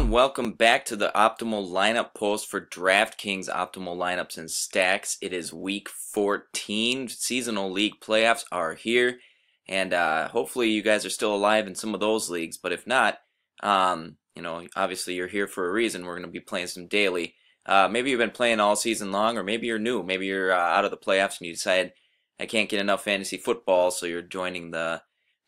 and welcome back to the optimal lineup post for DraftKings optimal lineups and stacks. It is week 14. Seasonal league playoffs are here, and hopefully you guys are still alive in some of those leagues. But if not, obviously you're here for a reason. We're going to be playing some daily. Maybe you've been playing all season long, or maybe you're new. Maybe you're out of the playoffs and you decide I can't get enough fantasy football, so you're joining the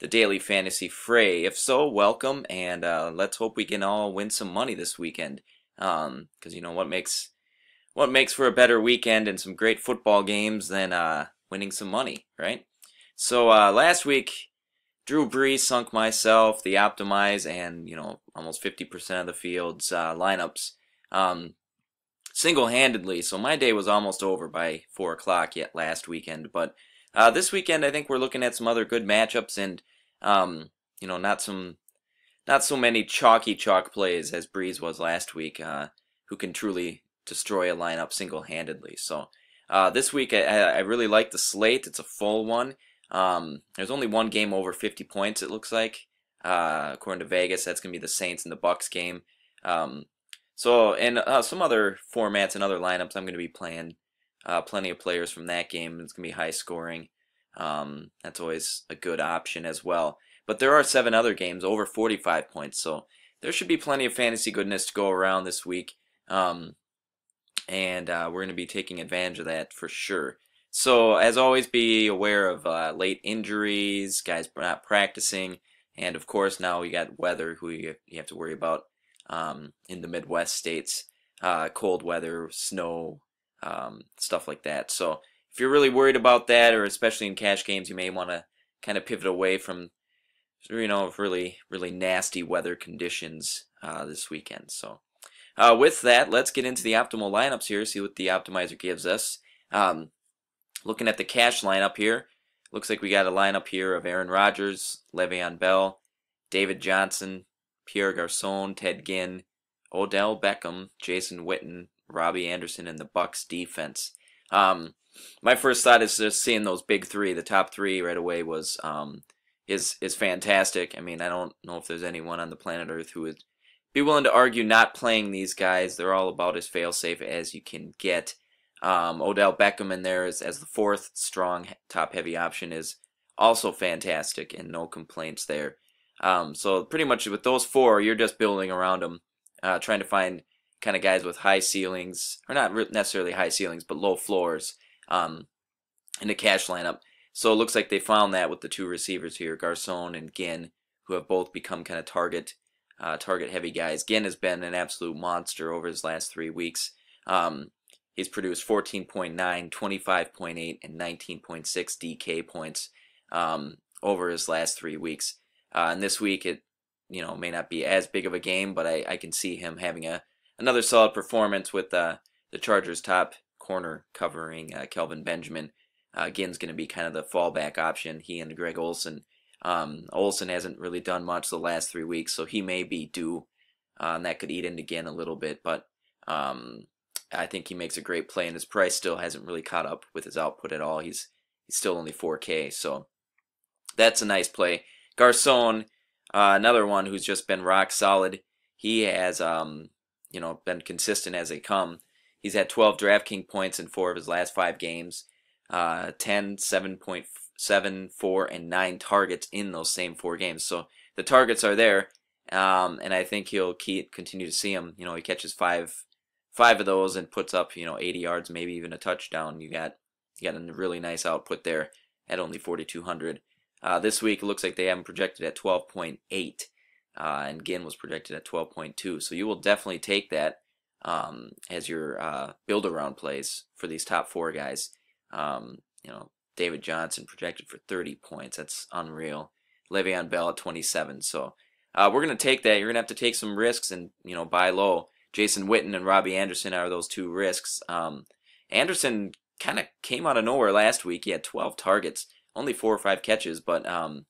daily fantasy fray. If so, welcome, and let's hope we can all win some money this weekend. Because you know what makes for a better weekend and some great football games than winning some money, right? So last week, Drew Brees sunk myself, the optimize, and almost 50% of the field's lineups single-handedly. So my day was almost over by 4 o'clock yet last weekend, but this weekend, I think we're looking at some other good matchups and, not so many chalky chalk plays as Breeze was last week, who can truly destroy a lineup single-handedly. So this week, I really like the slate. It's a full one. There's only one game over 50 points, it looks like, according to Vegas. That's going to be the Saints and the Bucks game. So in some other formats and other lineups, I'm going to be playing plenty of players from that game. It's going to be high scoring. That's always a good option as well. But there are 7 other games over 45 points, so there should be plenty of fantasy goodness to go around this week. And we're going to be taking advantage of that for sure. So as always, be aware of late injuries, guys not practicing, and of course now we got weather who you have to worry about in the Midwest states, cold weather, snow, stuff like that. So if you're really worried about that, or especially in cash games, you may want to kind of pivot away from, really, really nasty weather conditions this weekend. So with that, let's get into the optimal lineups here, see what the optimizer gives us. Looking at the cash lineup here, looks like we got a lineup here of Aaron Rodgers, Le'Veon Bell, David Johnson, Pierre Garçon, Ted Ginn, Odell Beckham, Jason Witten, Robbie Anderson, and the Bucks defense. My first thought is just seeing those big three. The top three right away was is fantastic. I mean, I don't know if there's anyone on the planet Earth who would be willing to argue not playing these guys. They're all about as fail-safe as you can get. Odell Beckham in there as the fourth strong top-heavy option is also fantastic, and no complaints there. So pretty much with those 4, you're just building around them, trying to find kind of guys with high ceilings, or not necessarily high ceilings, but low floors in the cash lineup. So it looks like they found that with the 2 receivers here, Garçon and Ginn, who have both become kind of target heavy guys. Ginn has been an absolute monster over his last 3 weeks. He's produced 14.9, 25.8, and 19.6 DK points over his last 3 weeks. And this week it may not be as big of a game, but I can see him having another solid performance with the Chargers' top corner covering Kelvin Benjamin. Ginn's going to be kind of the fallback option. He and Greg Olsen. Olsen hasn't really done much the last 3 weeks, so he may be due, and that could eat into Ginn a little bit. But I think he makes a great play, and his price still hasn't really caught up with his output at all. He's still only 4K, so that's a nice play. Garçon, another one who's just been rock solid. He has been consistent as they come. He's had 12 DraftKings points in 4 of his last 5 games. 10, 7.7, 4, and 9 targets in those same 4 games. So the targets are there, and I think he'll continue to see them. He catches 5 of those and puts up 80 yards, maybe even a touchdown. You got a really nice output there at only 4,200. This week it looks like they have him projected at 12.8, and Ginn was projected at 12.2. So you will definitely take that as your build around plays for these top 4 guys. David Johnson projected for 30 points. That's unreal. Le'Veon Bell at 27. So we're going to take that. You're going to have to take some risks and, buy low. Jason Witten and Robbie Anderson are those 2 risks. Anderson kind of came out of nowhere last week. He had 12 targets, only 4 or 5 catches, but, and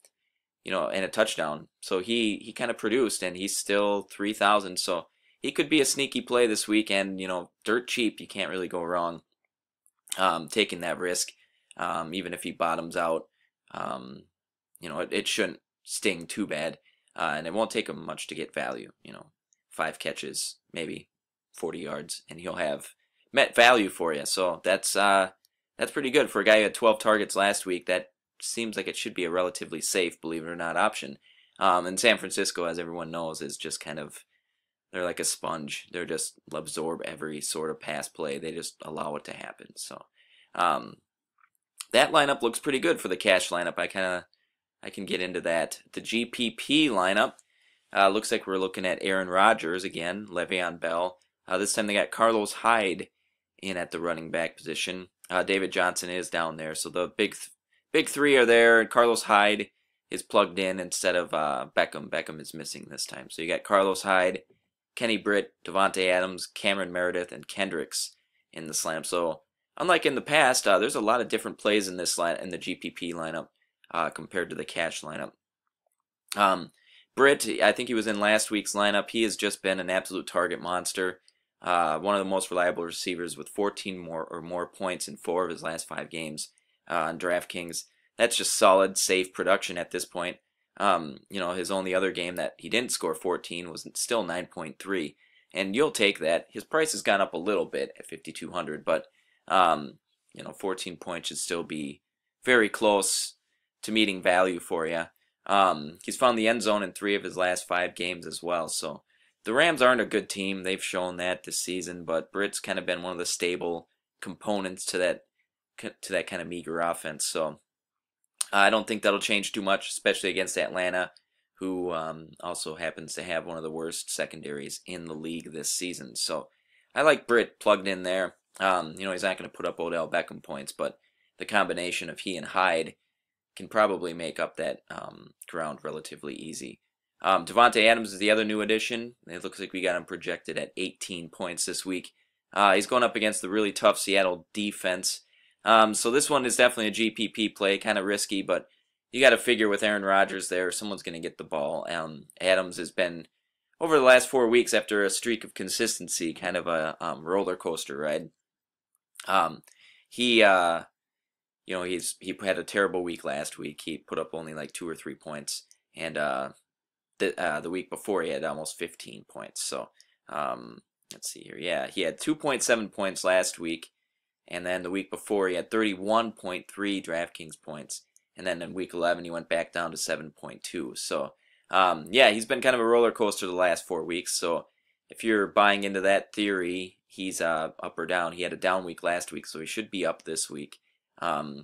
a touchdown. So he kind of produced, and he's still 3,000. So he could be a sneaky play this week, and, dirt cheap. You can't really go wrong taking that risk. Even if he bottoms out, it shouldn't sting too bad, and it won't take him much to get value. 5 catches, maybe 40 yards, and he'll have met value for you. So that's pretty good for a guy who had 12 targets last week. That seems like it should be a relatively safe, believe it or not, option. And San Francisco, as everyone knows, is just kind of, they're like a sponge. They're just absorb every sort of pass play. They just allow it to happen. So that lineup looks pretty good for the cash lineup. I can get into that. The GPP lineup looks like we're looking at Aaron Rodgers again, Le'Veon Bell. This time they got Carlos Hyde in at the running back position. David Johnson is down there, so the big three are there. And Carlos Hyde is plugged in instead of Beckham. Beckham is missing this time. So you got Carlos Hyde, Kenny Britt, Devontae Adams, Cameron Meredith, and Kendricks in this lineup. So unlike in the past, there's a lot of different plays in this line in the GPP lineup compared to the cash lineup. Britt, I think he was in last week's lineup. He has just been an absolute target monster. One of the most reliable receivers with 14 more points in 4 of his last 5 games on DraftKings. That's just solid, safe production at this point. His only other game that he didn't score 14 was still 9.3, and you'll take that. His price has gone up a little bit at 5,200, but 14 points should still be very close to meeting value for you. He's found the end zone in 3 of his last 5 games as well. So the Rams aren't a good team. They've shown that this season, but Britt's kind of been one of the stable components to that kind of meager offense. So I don't think that'll change too much, especially against Atlanta, who also happens to have one of the worst secondaries in the league this season. So I like Britt plugged in there. He's not going to put up Odell Beckham points, but the combination of he and Hyde can probably make up that ground relatively easy. Devontae Adams is the other new addition. It looks like we got him projected at 18 points this week. He's going up against the really tough Seattle defense. So this one is definitely a GPP play, kind of risky, but you got to figure with Aaron Rodgers there, someone's going to get the ball. Adams has been, over the last 4 weeks, after a streak of consistency, kind of a roller coaster ride. He had a terrible week last week. He put up only like 2 or 3 points, and the week before he had almost 15 points. So let's see here. Yeah, he had 2.7 points last week. And then the week before, he had 31.3 DraftKings points. And then in week 11, he went back down to 7.2. So, he's been kind of a roller coaster the last 4 weeks. So, if you're buying into that theory, he's up or down. He had a down week last week, so he should be up this week. I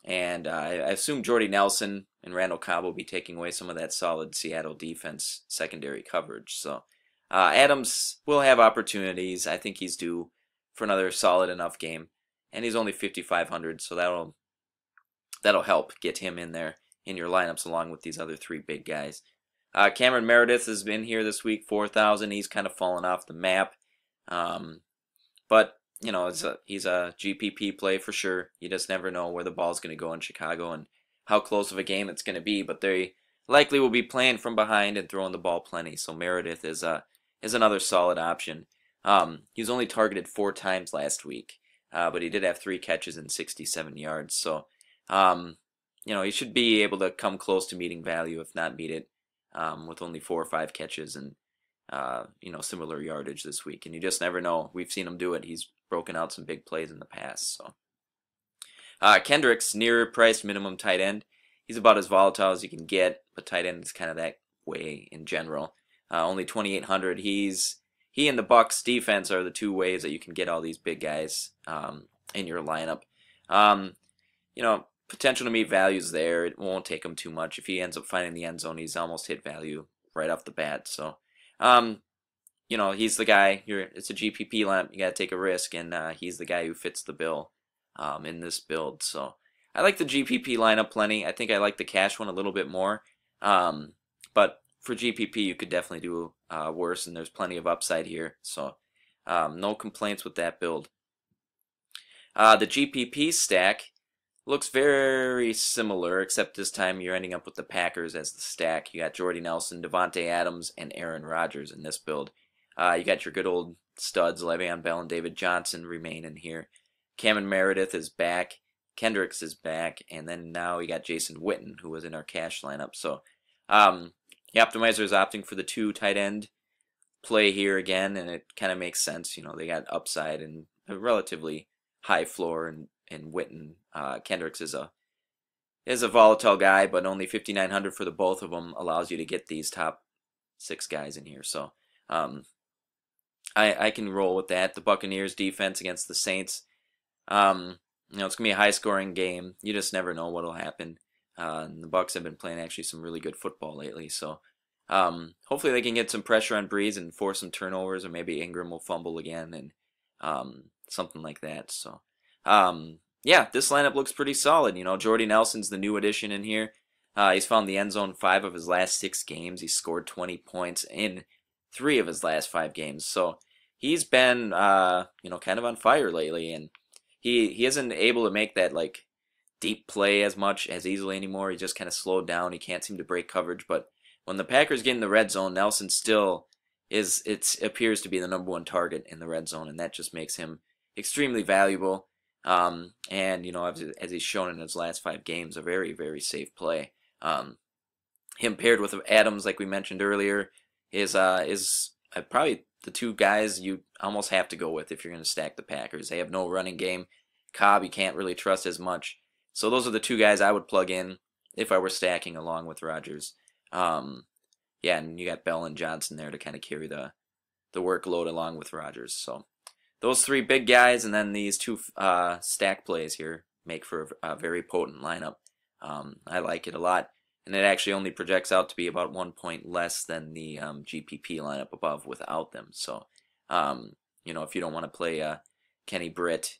assume Jordy Nelson and Randall Cobb will be taking away some of that solid Seattle defense secondary coverage. So, Adams will have opportunities. I think he's due for another solid enough game, and he's only 5,500, so that'll help get him in there in your lineups along with these other 3 big guys. Cameron Meredith has been here this week, 4,000. He's kind of fallen off the map, but he's a GPP play for sure. You just never know where the ball's going to go in Chicago and how close of a game it's going to be, but they likely will be playing from behind and throwing the ball plenty. So Meredith is another solid option. He was only targeted 4 times last week, but he did have 3 catches and 67 yards. So, he should be able to come close to meeting value, if not meet it, with only 4 or 5 catches and, similar yardage this week. And you just never know. We've seen him do it. He's broken out some big plays in the past. So, Kendricks, near priced minimum tight end. He's about as volatile as you can get, but tight end is kind of that way in general. Only 2,800. He and the Bucs defense are the 2 ways that you can get all these big guys in your lineup. Potential to meet values there. It won't take him too much. If he ends up finding the end zone, he's almost hit value right off the bat. So, he's the guy. It's a GPP lineup. You got to take a risk, and he's the guy who fits the bill in this build. So, I like the GPP lineup plenty. I think I like the cash one a little bit more. But for GPP, you could definitely do worse, and there's plenty of upside here. So, no complaints with that build. The GPP stack looks very similar, except this time you're ending up with the Packers as the stack. You got Jordy Nelson, Devontae Adams, and Aaron Rodgers in this build. You got your good old studs, Le'Veon Bell and David Johnson remain in here. Cameron Meredith is back. Kendricks is back. And then now you got Jason Witten, who was in our cash lineup. So, the optimizer is opting for the 2 tight end play here again, and it kind of makes sense. You know, they got upside and a relatively high floor, and Witten. Kendricks is a volatile guy, but only 5,900 for the both of them allows you to get these top 6 guys in here. So I can roll with that. The Buccaneers defense against the Saints. It's gonna be a high scoring game. You just never know what'll happen. And the Bucs have been playing actually some really good football lately, so hopefully they can get some pressure on Breeze and force some turnovers, or maybe Ingram will fumble again, and something like that. So yeah, this lineup looks pretty solid. Jordy Nelson's the new addition in here. He's found the end zone 5 of his last 6 games. He's scored 20 points in 3 of his last 5 games. So he's been kind of on fire lately, and he isn't able to make that like deep play as easily anymore. He just kind of slowed down. He can't seem to break coverage, but when the Packers get in the red zone, Nelson still appears to be the number 1 target in the red zone, and that just makes him extremely valuable. And as he's shown in his last 5 games, a very, very safe play. Him paired with Adams, like we mentioned earlier, is probably the 2 guys you almost have to go with if you're going to stack the Packers. They have no running game. Cobb you can't really trust as much. So those are the 2 guys I would plug in if I were stacking along with Rodgers. Yeah, and you got Bell and Johnson there to kind of carry the workload along with Rodgers. So those 3 big guys, and then these 2 stack plays here make for a very potent lineup. I like it a lot, and it actually only projects out to be about 1 point less than the GPP lineup above without them. So if you don't want to play Kenny Britt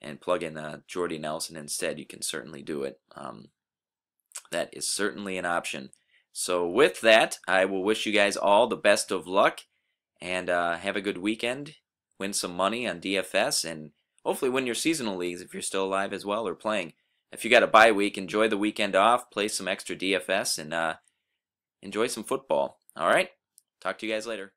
and plug in Jordy Nelson instead, you can certainly do it. That is certainly an option. So with that, I will wish you guys all the best of luck, and have a good weekend. Win some money on DFS, and hopefully win your seasonal leagues if you're still alive as well or playing. If you got a bye week, enjoy the weekend off, play some extra DFS, and enjoy some football. All right? Talk to you guys later.